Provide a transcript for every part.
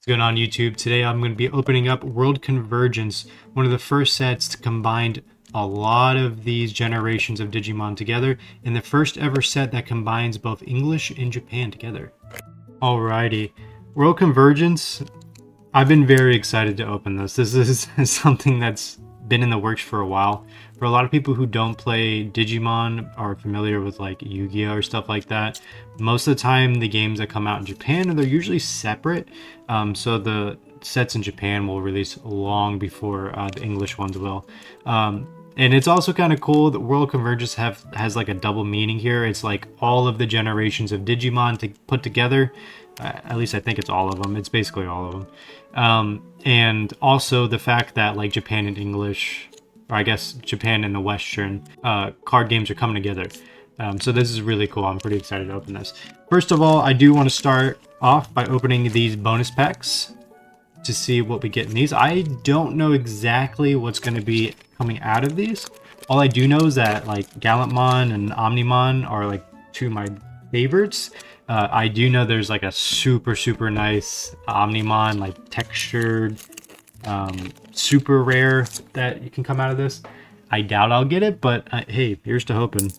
What's going on YouTube? Today I'm going to be opening up World Convergence, one of the first sets to combine a lot of these generations of Digimon together, and the first ever set that combines both English and Japan together. Alrighty, World Convergence, I've been very excited to open this. This is something that's been in the works for a while. For a lot of people who don't play Digimon or are familiar with like Yu-Gi-Oh or stuff like that, most of the time the games that come out in Japan, they're usually separate. So the sets in Japan will release long before the English ones will. And it's also kind of cool that World Convergence has like a double meaning here. It's like all of the generations of Digimon to put together. At least I think it's all of them. It's basically all of them. And also the fact that like Japan and English, or I guess Japan and the Western card games are coming together. So this is really cool. I'm pretty excited to open this. First of all, I do want to start off by opening these bonus packs to see what we get in these. I don't know exactly what's going to be coming out of these. All I do know is that like Gallantmon and Omnimon are like two of my favorites. I do know there's like a super nice Omnimon, like textured, super rare that you can come out of this. I doubt I'll get it, but hey, here's to hoping.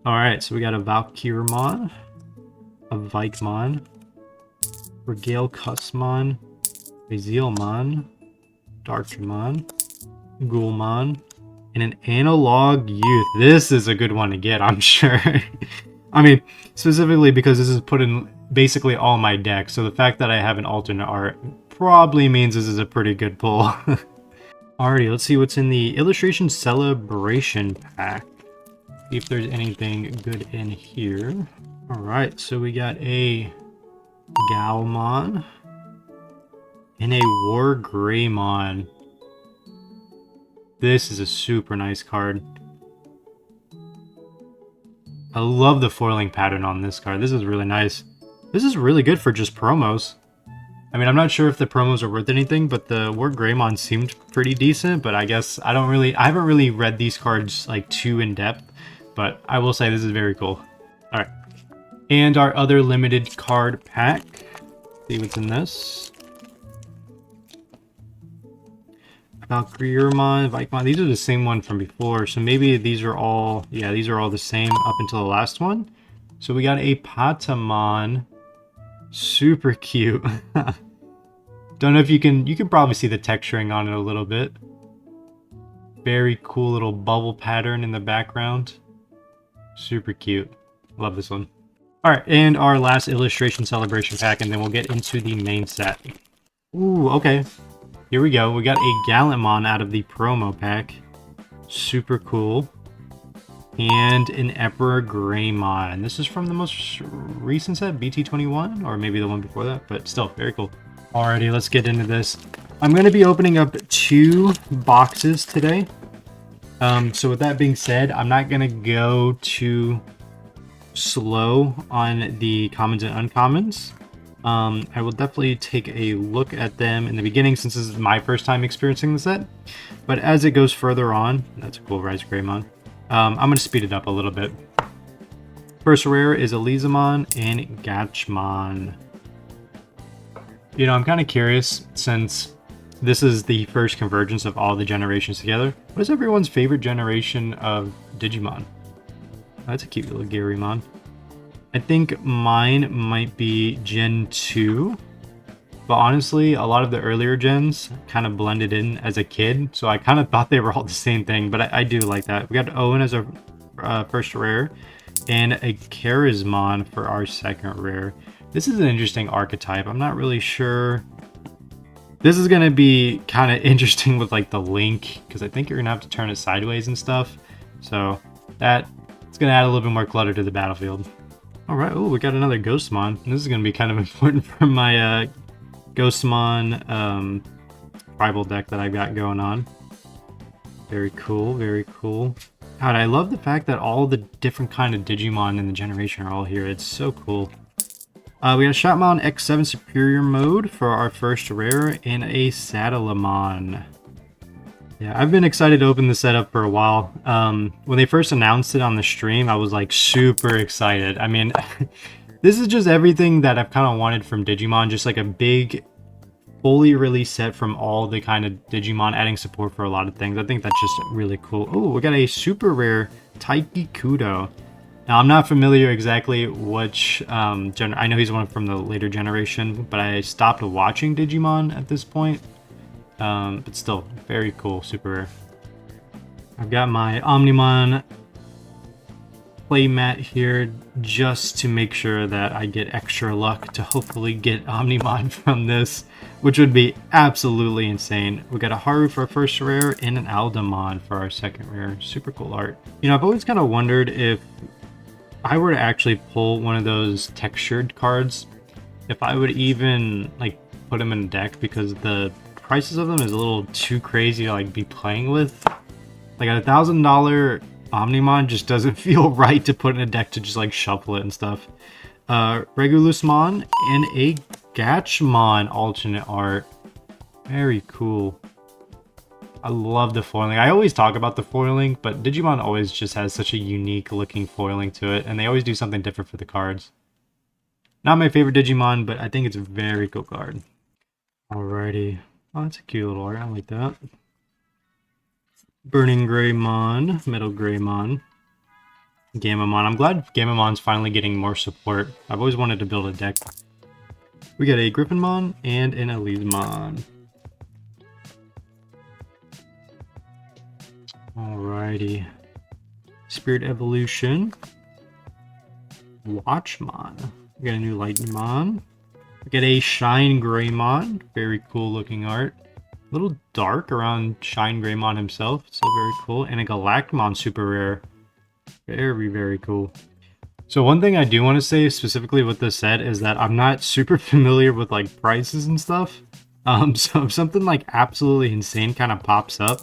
Alright, so we got a Valkyriemon, a Vikemon, Regale Cussmon, Bazielmon, Dartramon, Ghoulmon, and an Analog Youth. This is a good one to get, I'm sure. I mean, specifically because this is put in basically all my decks, so the fact that I have an alternate art probably means this is a pretty good pull. Alrighty, let's see what's in the Illustration Celebration Pack. See if there's anything good in here. Alright, so we got a Galmon and a War Greymon. This is a super nice card. I love the foiling pattern on this card. This is really nice. This is really good for just promos. I mean, I'm not sure if the promos are worth anything, but the War Greymon seemed pretty decent, but I guess I haven't really read these cards like too in depth, but I will say this is very cool. All right. And our other limited card pack. See what's in this. Valkyriemon, Vikemon. These are the same one from before, so maybe these are all, yeah, these are all the same up until the last one. So we got a Patamon. Super cute. Don't know if you can probably see the texturing on it a little bit. Very cool little bubble pattern in the background. Super cute. Love this one. Alright, and our last Illustration Celebration pack, and then we'll get into the main set. Ooh, okay. Here we go. We got a Gallantmon out of the promo pack. Super cool. And an Emperor Greymon. This is from the most recent set, BT21, or maybe the one before that, but still, very cool. Alrighty, let's get into this. I'm going to be opening up 2 boxes today. So with that being said, I'm not going to go too slow on the commons and uncommons. I will definitely take a look at them in the beginning since this is my first time experiencing the set. But as it goes further on, that's a cool Rise Greymon. I'm going to speed it up a little bit. First rare is Elizamon and Gatchmon. You know, I'm kind of curious since this is the first convergence of all the generations together. What is everyone's favorite generation of Digimon? That's a cute little Garymon. I think mine might be Gen 2, but honestly, a lot of the earlier gens kind of blended in as a kid, so I kind of thought they were all the same thing, but I do like that. We got Owen as our first rare, and a Charismon for our second rare. This is an interesting archetype. I'm not really sure. This is going to be kind of interesting with like the link, because I think you're going to have to turn it sideways and stuff, so it's going to add a little bit more clutter to the battlefield. Alright, oh, we got another Ghostmon. This is going to be kind of important for my Ghostmon rival deck that I've got going on. Very cool, very cool. God, I love the fact that all the different kind of Digimon in the generation are all here. It's so cool. We got a Shopmon X7 Superior Mode for our first rare, and a Saddleamon. Yeah, I've been excited to open this setup for a while. When they first announced it on the stream, I was like super excited. I mean, This is just everything that I've kind of wanted from Digimon, just like a big, fully released set from all the kind of Digimon, adding support for a lot of things. I think that's just really cool. Oh, we got a super rare Taiki Kudo. Now, I'm not familiar exactly which I know he's one from the later generation, but I stopped watching Digimon at this point. But still, very cool, super rare. I've got my Omnimon playmat here just to make sure that I get extra luck to hopefully get Omnimon from this, which would be absolutely insane. We got a Haru for our first rare and an Aldamon for our second rare. Super cool art. You know, I've always kind of wondered if I were to actually pull one of those textured cards, if I would even like put them in a deck, because the prices of them is a little too crazy to like be playing with. Like at $1,000 Omnimon just doesn't feel right to put in a deck to just like shuffle it and stuff. Regulusmon and a Gatchmon alternate art. Very cool. I love the foiling. I always talk about the foiling, but Digimon always just has such a unique looking foiling to it, and they always do something different for the cards. Not my favorite Digimon, but I think it's a very cool card. Alrighty. Oh, that's a cute little art. I like that. Burning Greymon, Metal Greymon, Gamamon. I'm glad Gamamon's finally getting more support. I've always wanted to build a deck. We got a Griffinmon and an Elysemon. Alrighty. Spirit Evolution. Watchmon. We got a new Lightningmon. We got a Shine Greymon. Very cool looking art. A little dark around Shine Greymon himself. Still very cool. And a Galactamon super rare. Very, very cool. So one thing I do want to say specifically with this set is that I'm not super familiar with like prices and stuff. So if something like absolutely insane kind of pops up,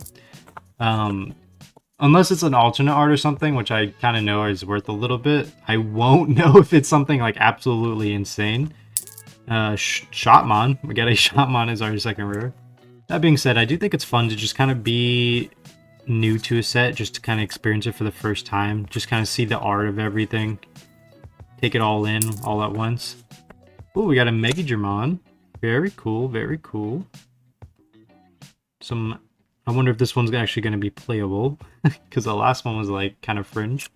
unless it's an alternate art or something, which I kind of know is worth a little bit, I won't know if it's something like absolutely insane. Shotmon. We got a Shotmon as our second rare. That being said, I do think it's fun to just kind of be new to a set, just to kind of experience it for the first time. Just kind of see the art of everything. Take it all in, all at once. Oh, we got a Megagermon. Very cool, very cool. I wonder if this one's actually going to be playable, because the last one was like kind of fringe.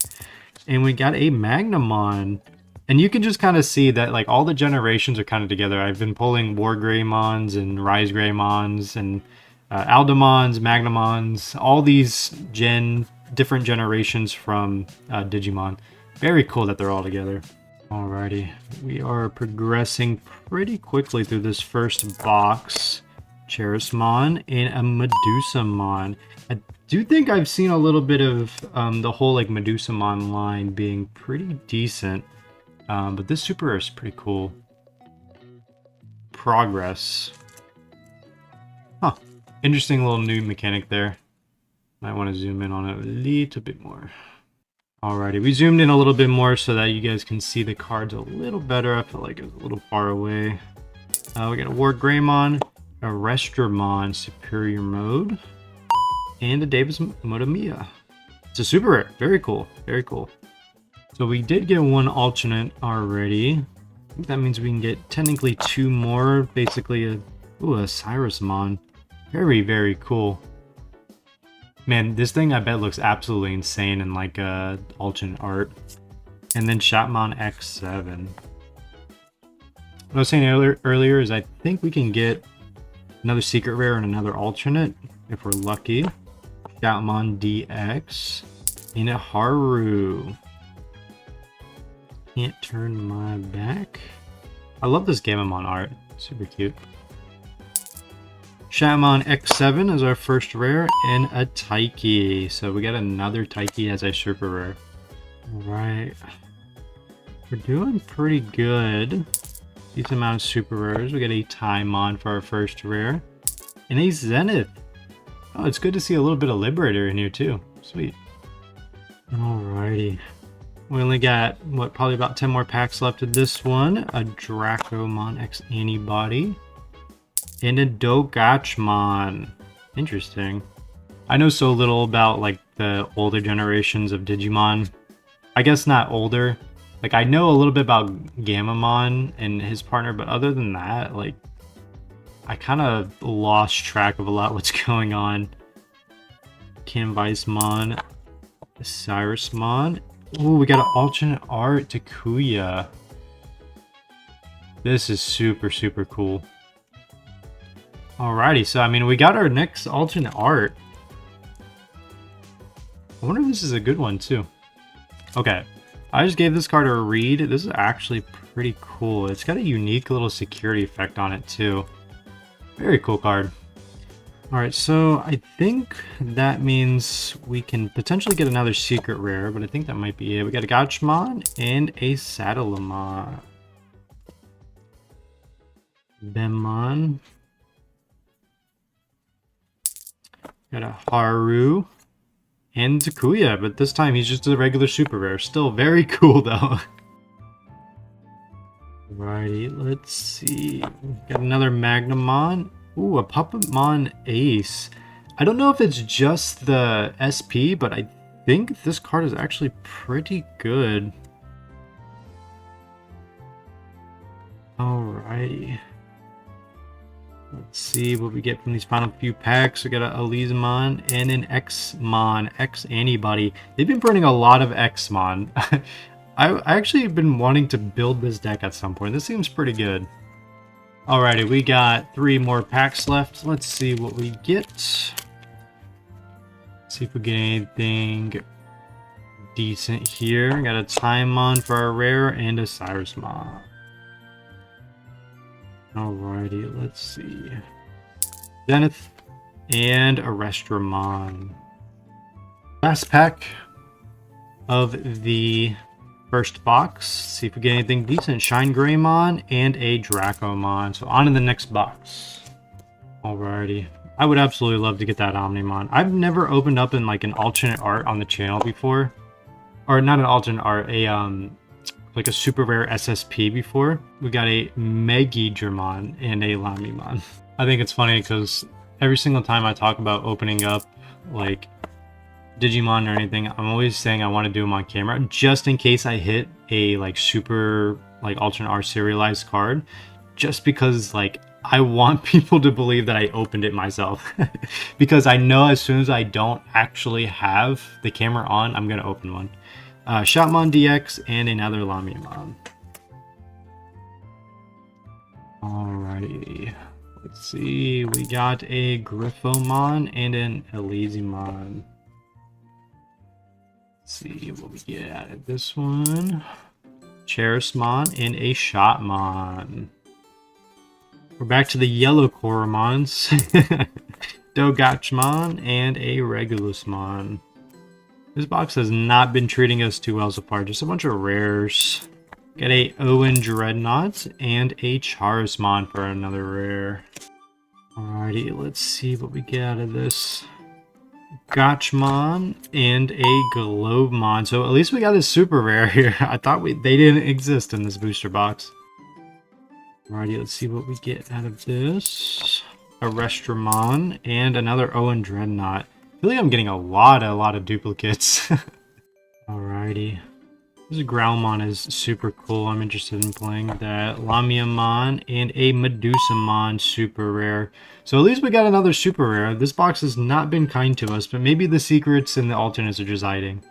And we got a Magnamon. And you can just kind of see that like all the generations are kind of together. I've been pulling War Greymons and Rise Greymons and Aldamons, Magnamons, all these different generations from Digimon. Very cool that they're all together. Alrighty, we are progressing pretty quickly through this first box. Cherismon and a Medusamon. I do think I've seen a little bit of the whole like Medusamon line being pretty decent. But this super rare is pretty cool. Progress. Huh. Interesting little new mechanic there. Might want to zoom in on it a little bit more. Alrighty, we zoomed in a little bit more so that you guys can see the cards a little better. I felt like it was a little far away. We got a War Greymon, a Restramon Superior Mode, and a Davis Motomiya. It's a super rare. Very cool. Very cool. So we did get one alternate already. I think that means we can get technically two more. Basically a Cyrusmon. Very, very cool. Man, this thing I bet looks absolutely insane in like alternate art. And then Shatmon X7. What I was saying earlier is I think we can get another secret rare and another alternate if we're lucky. Shatmon DX. And a Haru. Can't turn my back. I love this Gamamon art. Super cute. Shatmon X7 is our first rare, and a Taiki. So we got another Taiki as a super rare. Alright. We're doing pretty good. Decent amount of super rares. We got a Taimon for our first rare. And a Zenith. Oh, it's good to see a little bit of Liberator in here too. Sweet. Alrighty. We only got, what, probably about 10 more packs left of this one. A Dracomon X Antibody. And a Dogachmon. Interesting. I know so little about, like, the older generations of Digimon. I guess not older. Like, I know a little bit about Gamamon and his partner, but other than that, like, I kind of lost track of a lot what's going on. Canvicemon, Cyrusmon. Ooh, we got an alternate art to Kuya. This is super, super cool. Alrighty, so I mean, we got our next alternate art. I wonder if this is a good one too. Okay, I just gave this card a read. This is actually pretty cool. It's got a unique little security effect on it too. Very cool card. Alright, so I think that means we can potentially get another secret rare, but I think that might be it. We got a Gachmon and a Saddlemon. Bemon. Got a Haru. And Takuya, but this time he's just a regular super rare. Still very cool though. Alrighty, let's see. Got another Magnamon. Ooh, a Puppetmon Ace. I don't know if it's just the SP, but I think this card is actually pretty good. Alrighty. Let's see what we get from these final few packs. We got a Elizamon and an Xmon, X-Antibody. They've been printing a lot of Xmon. I actually have been wanting to build this deck at some point. This seems pretty good. Alrighty, we got 3 more packs left. Let's see what we get. See if we get anything decent here. Got a Timon for our rare and a Cyrusmon. Alrighty, let's see. Zenith and a Restramon. Last pack of the first box. See if we get anything decent. Shine Greymon and a Dracomon. So on to the next box. Alrighty. I would absolutely love to get that Omnimon. I've never opened up in like an alternate art on the channel before. Or not an alternate art, like a super rare SSP before. We got a Megidramon and a Lamimon. I think it's funny because every single time I talk about opening up like Digimon or anything, I'm always saying I want to do them on camera just in case I hit a like super like alternate art serialized card, just because like I want people to believe that I opened it myself. Because I know as soon as I don't actually have the camera on, I'm gonna open one. Shotmon DX and another Lamimon. Alrighty, let's see. We got a Griffomon and an Elizamon. Let's see what we get out of this one. Cherismon and a Shotmon. We're back to the yellow Koromons. Dogachmon and a Regulusmon. This box has not been treating us too well so far. Just a bunch of rares. Got a Owen Dreadnought and a Charizmon for another rare. Alrighty, let's see what we get out of this. Gachmon and a Globemon. So at least we got a super rare here. I thought they didn't exist in this booster box. Alrighty, let's see what we get out of this. A Restramon and another Owen Dreadnought. I feel like I'm getting a lot of duplicates. Alrighty. This Growlmon is super cool. I'm interested in playing that. Lamiamon and a Medusamon super rare. So at least we got another super rare. This box has not been kind to us, but maybe the secrets and the alternates are just hiding.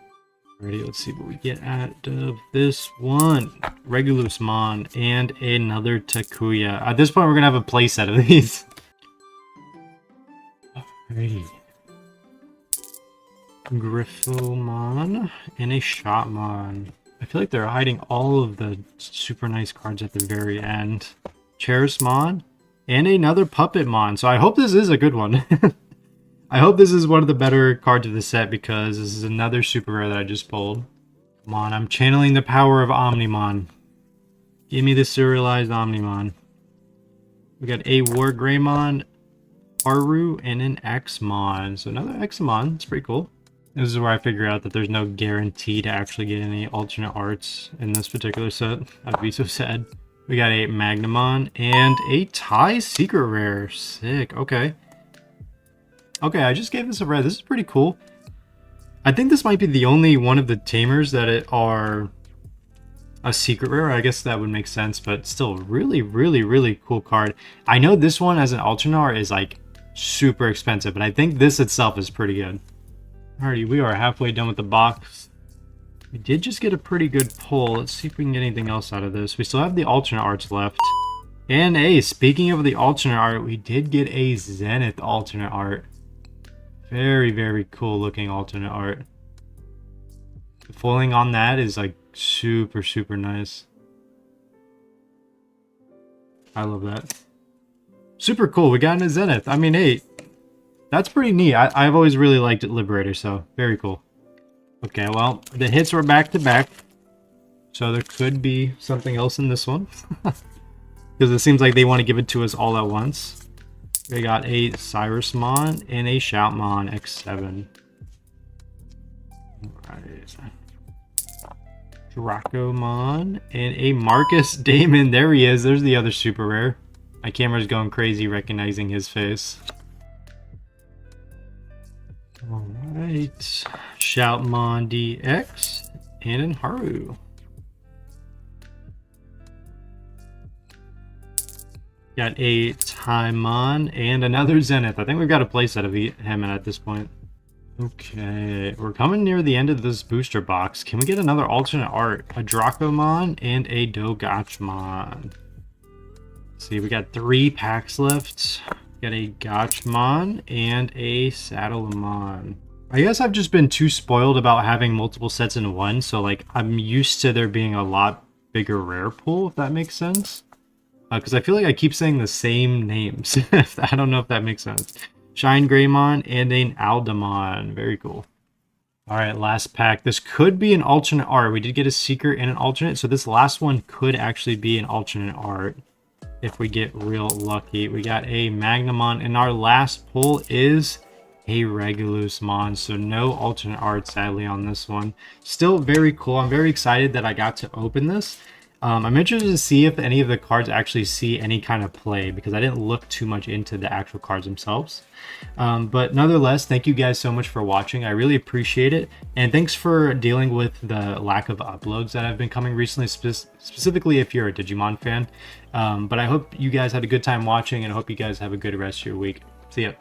Alrighty, let's see what we get out of this one. Regulusmon and another Takuya. At this point, we're going to have a playset of these. Alrighty. Griffomon and a Shotmon. I feel like they're hiding all of the super nice cards at the very end. Cherismon and another Puppetmon. So I hope this is a good one. I hope this is one of the better cards of the set because this is another super rare that I just pulled. Come on, I'm channeling the power of Omnimon. Give me the serialized Omnimon. We got a War Greymon, Aru, and an Xmon. So another Xmon. It's pretty cool. This is where I figure out that there's no guarantee to actually get any alternate arts in this particular set. I'd be so sad. We got a Magnamon and a Tai Secret Rare. Sick. Okay. Okay, I just gave this a read. This is pretty cool. I think this might be the only one of the tamers that are A secret rare, I guess that would make sense, but still really, really, really cool card. I know this one as an alternate art is like super expensive, but I think this itself is pretty good. Alrighty, we are halfway done with the box. We did just get a pretty good pull. Let's see if we can get anything else out of this. We still have the alternate arts left. And speaking of the alternate art, we did get a Zenith alternate art. Very, very cool looking alternate art. The foiling on that is like super, super nice. I love that. Super cool. We got a Zenith. I mean, hey, that's pretty neat. I've always really liked Liberator, so very cool. Okay, well, the hits were back to back. So there could be something else in this one. Because it seems like they want to give it to us all at once. We got a Cyrusmon and a Shoutmon X7. Alright. Dracomon and a Marcus Damon. There he is. There's the other super rare. My camera's going crazy recognizing his face. Alright. Shoutmon DX and an Haru. Got a Taimon and another Zenith. I think we've got a playset of him at this point. Okay, we're coming near the end of this booster box. Can we get another alternate art? A Dracomon and a Dogachmon. See, we got 3 packs left. We got a Gachmon and a Saddlemon. I guess I've just been too spoiled about having multiple sets in one, so like I'm used to there being a lot bigger rare pool, if that makes sense. Because I feel like I keep saying the same names. I don't know if that makes sense. Shine Greymon and an Aldamon. Very cool. Alright, last pack. This could be an alternate art. We did get a secret and an alternate, so this last one could actually be an alternate art if we get real lucky. We got a Magnamon, and our last pull is a Regulusmon, so no alternate art sadly on this one. Still very cool. I'm very excited that I got to open this. I'm interested to see if any of the cards actually see any kind of play, because I didn't look too much into the actual cards themselves. But nonetheless, thank you guys so much for watching. I really appreciate it. And thanks for dealing with the lack of uploads that have been coming recently, specifically if you're a Digimon fan. But I hope you guys had a good time watching, and I hope you guys have a good rest of your week. See ya.